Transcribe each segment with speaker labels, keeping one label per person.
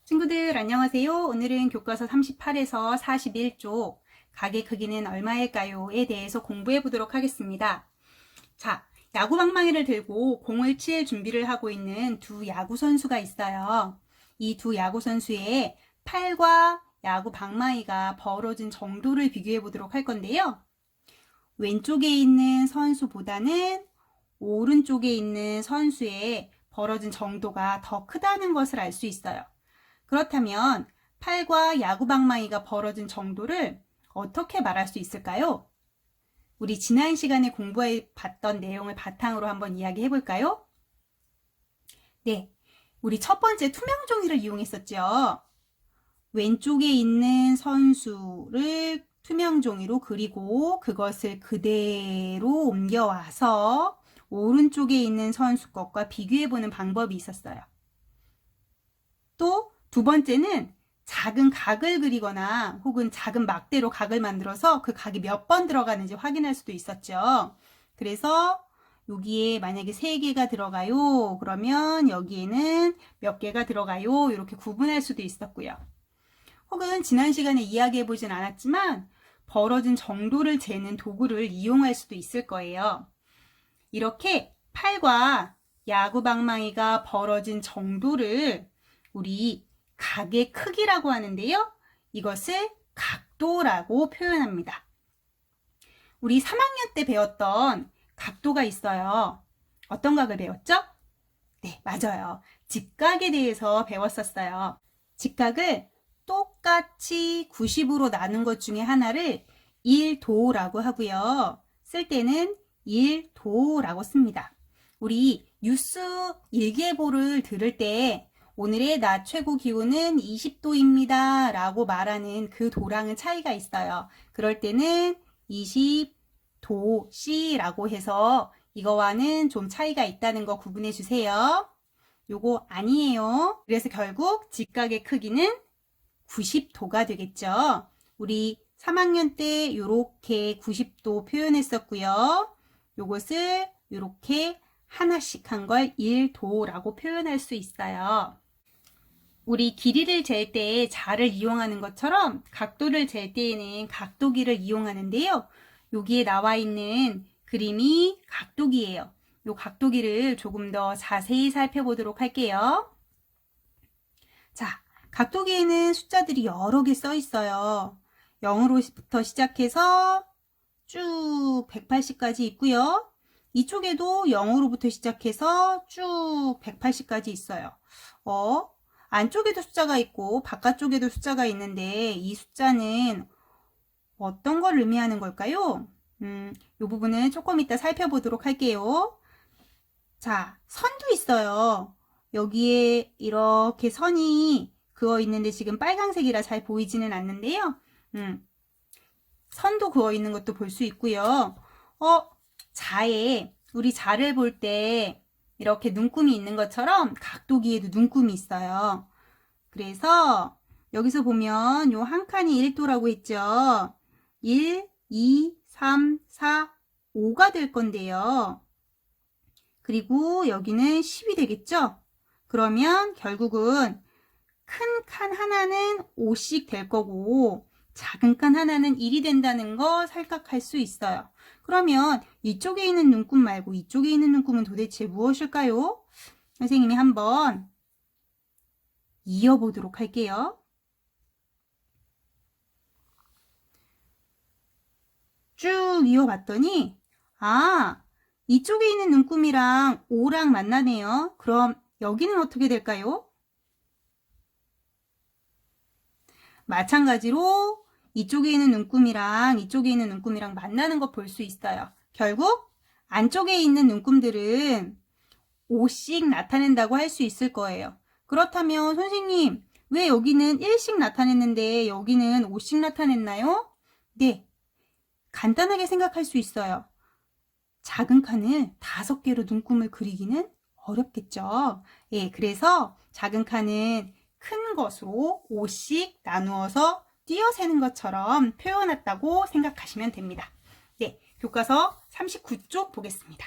Speaker 1: 친구들 안녕하세요. 오늘은 교과서 38에서 41쪽 가게 크기는 얼마일까요? 에 대해서 공부해 보도록 하겠습니다. 자, 야구 방망이를 들고 공을 칠 준비를 하고 있는 두 야구 선수가 있어요. 이 두 야구 선수의 팔과 야구 방망이가 벌어진 정도를 비교해 보도록 할 건데요. 왼쪽에 있는 선수보다는 오른쪽에 있는 선수의 벌어진 정도가 더 크다는 것을 알 수 있어요. 그렇다면 팔과 야구방망이가 벌어진 정도를 어떻게 말할 수 있을까요? 우리 지난 시간에 공부해 봤던 내용을 바탕으로 한번 이야기해 볼까요? 네, 우리 첫 번째 투명 종이를 이용했었죠. 왼쪽에 있는 선수를 투명 종이로 그리고 그것을 그대로 옮겨와서 오른쪽에 있는 선수 것과 비교해 보는 방법이 있었어요. 또 두 번째는 작은 각을 그리거나 혹은 작은 막대로 각을 만들어서 그 각이 몇 번 들어가는지 확인할 수도 있었죠. 그래서 여기에 만약에 3개가 들어가요. 그러면 여기에는 몇 개가 들어가요. 이렇게 구분할 수도 있었고요. 혹은 지난 시간에 이야기해 보진 않았지만 벌어진 정도를 재는 도구를 이용할 수도 있을 거예요. 이렇게 팔과 야구방망이가 벌어진 정도를 우리 각의 크기라고 하는데요. 이것을 각도라고 표현합니다. 우리 3학년 때 배웠던 각도가 있어요. 어떤 각을 배웠죠? 네, 맞아요. 직각에 대해서 배웠었어요. 직각을 똑같이 90으로 나눈 것 중에 하나를 1도라고 하고요. 쓸 때는 1도라고 씁니다. 우리 뉴스 일기예보를 들을 때 오늘의 낮 최고 기온은 20도입니다 라고 말하는 그 도랑은 차이가 있어요. 그럴 때는 20도씨라고 해서 이거와는 좀 차이가 있다는 거 구분해 주세요. 요거 아니에요. 그래서 결국 직각의 크기는 90도가 되겠죠. 우리 3학년 때 요렇게 90도 표현했었고요. 요것을 요렇게 하나씩 한 걸 1도라고 표현할 수 있어요. 우리 길이를 잴 때 자를 이용하는 것처럼 각도를 잴 때에는 각도기를 이용하는데요. 여기에 나와 있는 그림이 각도기예요. 이 각도기를 조금 더 자세히 살펴보도록 할게요. 자, 각도기에는 숫자들이 여러 개 써 있어요. 0으로부터 시작해서 쭉 180까지 있고요. 이쪽에도 0으로부터 시작해서 쭉 180까지 있어요. 안쪽에도 숫자가 있고 바깥쪽에도 숫자가 있는데 이 숫자는 어떤 걸 의미하는 걸까요? 이 부분은 조금 이따 살펴보도록 할게요. 자, 선도 있어요. 여기에 이렇게 선이 그어 있는데 지금 빨간색이라 잘 보이지는 않는데요. 선도 그어 있는 것도 볼 수 있고요. 자에 우리 자를 볼 때 이렇게 눈금이 있는 것처럼 각도기에도 눈금이 있어요. 그래서 여기서 보면 요 한 칸이 1도라고 했죠. 1, 2, 3, 4, 5가 될 건데요. 그리고 여기는 10이 되겠죠? 그러면 결국은 큰 칸 하나는 5씩 될 거고 작은 칸 하나는 1이 된다는 거 생각할 수 있어요. 그러면 이쪽에 있는 눈금 말고 이쪽에 있는 눈금은 도대체 무엇일까요? 선생님이 한번 이어보도록 할게요. 쭉 이어봤더니 이쪽에 있는 눈금이랑 5랑 만나네요. 그럼 여기는 어떻게 될까요? 마찬가지로 이쪽에 있는 눈금이랑 이쪽에 있는 눈금이랑 만나는 거 볼 수 있어요. 결국 안쪽에 있는 눈금들은 5씩 나타낸다고 할 수 있을 거예요. 그렇다면 선생님, 왜 여기는 1씩 나타냈는데 여기는 5씩 나타냈나요? 네, 간단하게 생각할 수 있어요. 작은 칸을 5개로 눈금을 그리기는 어렵겠죠. 예, 그래서 작은 칸은 큰 것으로 5씩 나누어서 띄어세는 것처럼 표현했다고 생각하시면 됩니다. 네, 교과서 39쪽 보겠습니다.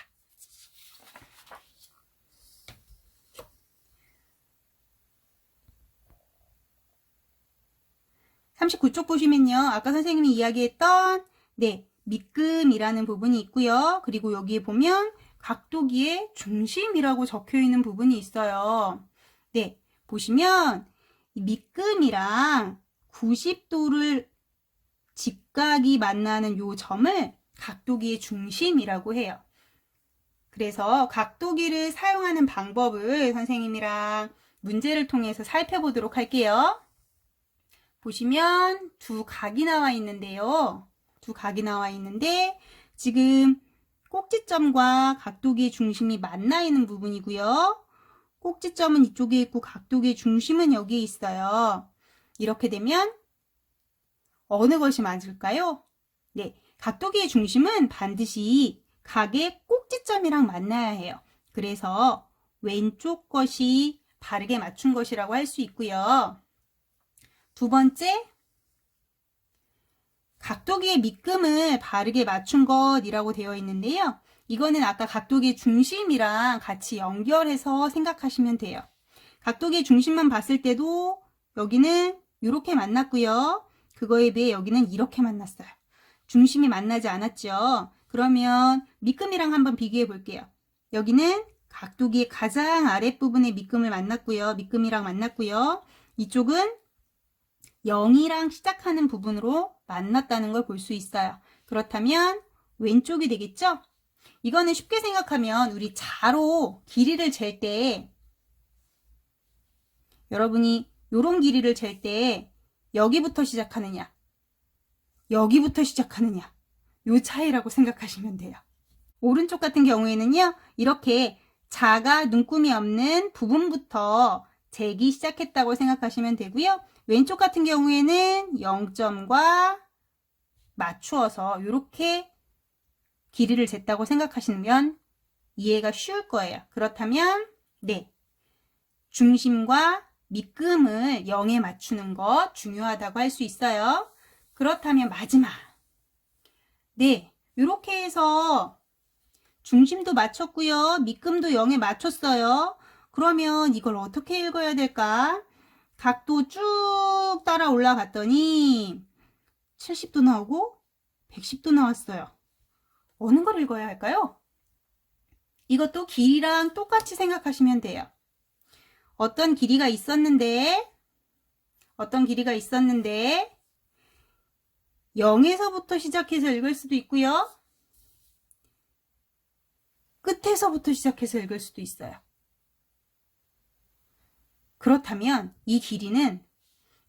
Speaker 1: 39쪽 보시면요. 아까 선생님이 이야기했던 밑금이라는 부분이 있고요. 그리고 여기에 보면 각도기의 중심이라고 적혀 있는 부분이 있어요. 보시면 이 밑금이랑 90도를 직각이 만나는 요 점을 각도기의 중심이라고 해요. 그래서 각도기를 사용하는 방법을 선생님이랑 문제를 통해서 살펴보도록 할게요. 보시면 두 각이 나와 있는데요. 두 각이 나와 있는데 지금 꼭지점과 각도기의 중심이 만나 있는 부분이고요. 꼭지점은 이쪽에 있고 각도기의 중심은 여기에 있어요. 이렇게 되면 어느 것이 맞을까요? 각도기의 중심은 반드시 각의 꼭지점이랑 만나야 해요. 그래서 왼쪽 것이 바르게 맞춘 것이라고 할 수 있고요. 두 번째, 각도기의 밑금을 바르게 맞춘 것이라고 되어 있는데요. 이거는 아까 각도기의 중심이랑 같이 연결해서 생각하시면 돼요. 각도기의 중심만 봤을 때도 여기는 이렇게 만났고요. 그거에 비해 여기는 이렇게 만났어요. 중심이 만나지 않았죠. 그러면 밑금이랑 한번 비교해 볼게요. 여기는 각도기의 가장 아랫부분에 밑금을 만났고요. 밑금이랑 만났고요. 이쪽은 0이랑 시작하는 부분으로 만났다는 걸 볼 수 있어요. 그렇다면 왼쪽이 되겠죠? 이거는 쉽게 생각하면 우리 자로 길이를 잴 때 여러분이 요런 길이를 잴 때 여기부터 시작하느냐 여기부터 시작하느냐 요 차이라고 생각하시면 돼요. 오른쪽 같은 경우에는요. 이렇게 자가 눈금이 없는 부분부터 재기 시작했다고 생각하시면 되고요. 왼쪽 같은 경우에는 0점과 맞추어서 이렇게 길이를 쟀다고 생각하시면 이해가 쉬울 거예요. 그렇다면 중심과 밑금을 0에 맞추는 것 중요하다고 할 수 있어요. 그렇다면 마지막 이렇게 해서 중심도 맞췄고요. 밑금도 0에 맞췄어요. 그러면 이걸 어떻게 읽어야 될까? 각도 쭉 따라 올라갔더니 70도 나오고 110도 나왔어요. 어느 걸 읽어야 할까요? 이것도 길이랑 똑같이 생각하시면 돼요. 어떤 길이가 있었는데 0에서부터 시작해서 읽을 수도 있고요. 끝에서부터 시작해서 읽을 수도 있어요. 그렇다면 이 길이는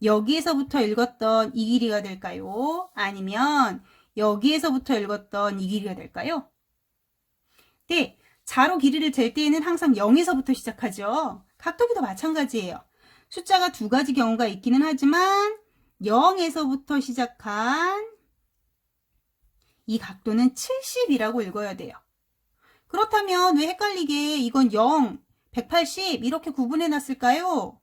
Speaker 1: 여기에서부터 읽었던 이 길이가 될까요? 아니면 여기에서부터 읽었던 이 길이가 될까요? 자로 길이를 잴 때에는 항상 0에서부터 시작하죠. 각도기도 마찬가지예요. 숫자가 두 가지 경우가 있기는 하지만 0에서부터 시작한 이 각도는 70이라고 읽어야 돼요. 그렇다면 왜 헷갈리게 이건 0, 180 이렇게 구분해 놨을까요?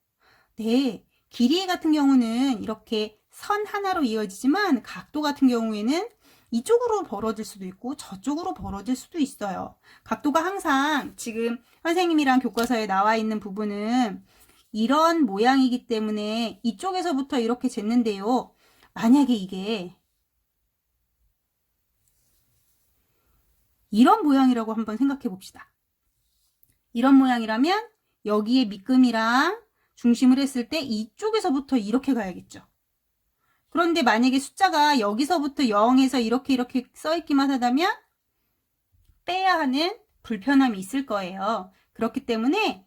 Speaker 1: 길이 같은 경우는 이렇게 선 하나로 이어지지만 각도 같은 경우에는 이쪽으로 벌어질 수도 있고 저쪽으로 벌어질 수도 있어요. 각도가 항상 지금 선생님이랑 교과서에 나와 있는 부분은 이런 모양이기 때문에 이쪽에서부터 이렇게 쟀는데요. 만약에 이게 이런 모양이라고 한번 생각해 봅시다. 이런 모양이라면 여기에 밑금이랑 중심을 했을 때 이쪽에서부터 이렇게 가야겠죠. 그런데 만약에 숫자가 여기서부터 0에서 이렇게 써있기만 하다면 빼야 하는 불편함이 있을 거예요. 그렇기 때문에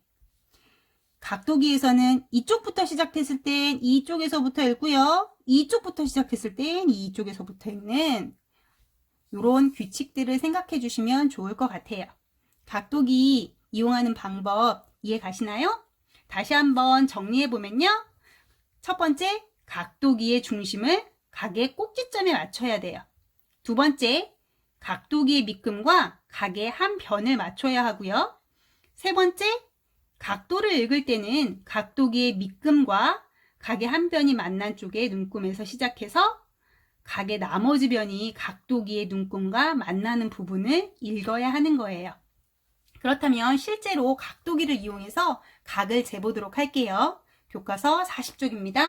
Speaker 1: 각도기에서는 이쪽부터 시작했을 땐 이쪽에서부터 읽고요. 이쪽부터 시작했을 땐 이쪽에서부터 읽는 이런 규칙들을 생각해 주시면 좋을 것 같아요. 각도기 이용하는 방법 이해 가시나요? 다시 한번 정리해 보면요. 첫 번째, 각도기의 중심을 각의 꼭지점에 맞춰야 돼요. 두 번째, 각도기의 밑금과 각의 한 변을 맞춰야 하고요. 세 번째, 각도를 읽을 때는 각도기의 밑금과 각의 한 변이 만난 쪽의 눈금에서 시작해서 각의 나머지 변이 각도기의 눈금과 만나는 부분을 읽어야 하는 거예요. 그렇다면 실제로 각도기를 이용해서 각을 재보도록 할게요. 교과서 40쪽입니다.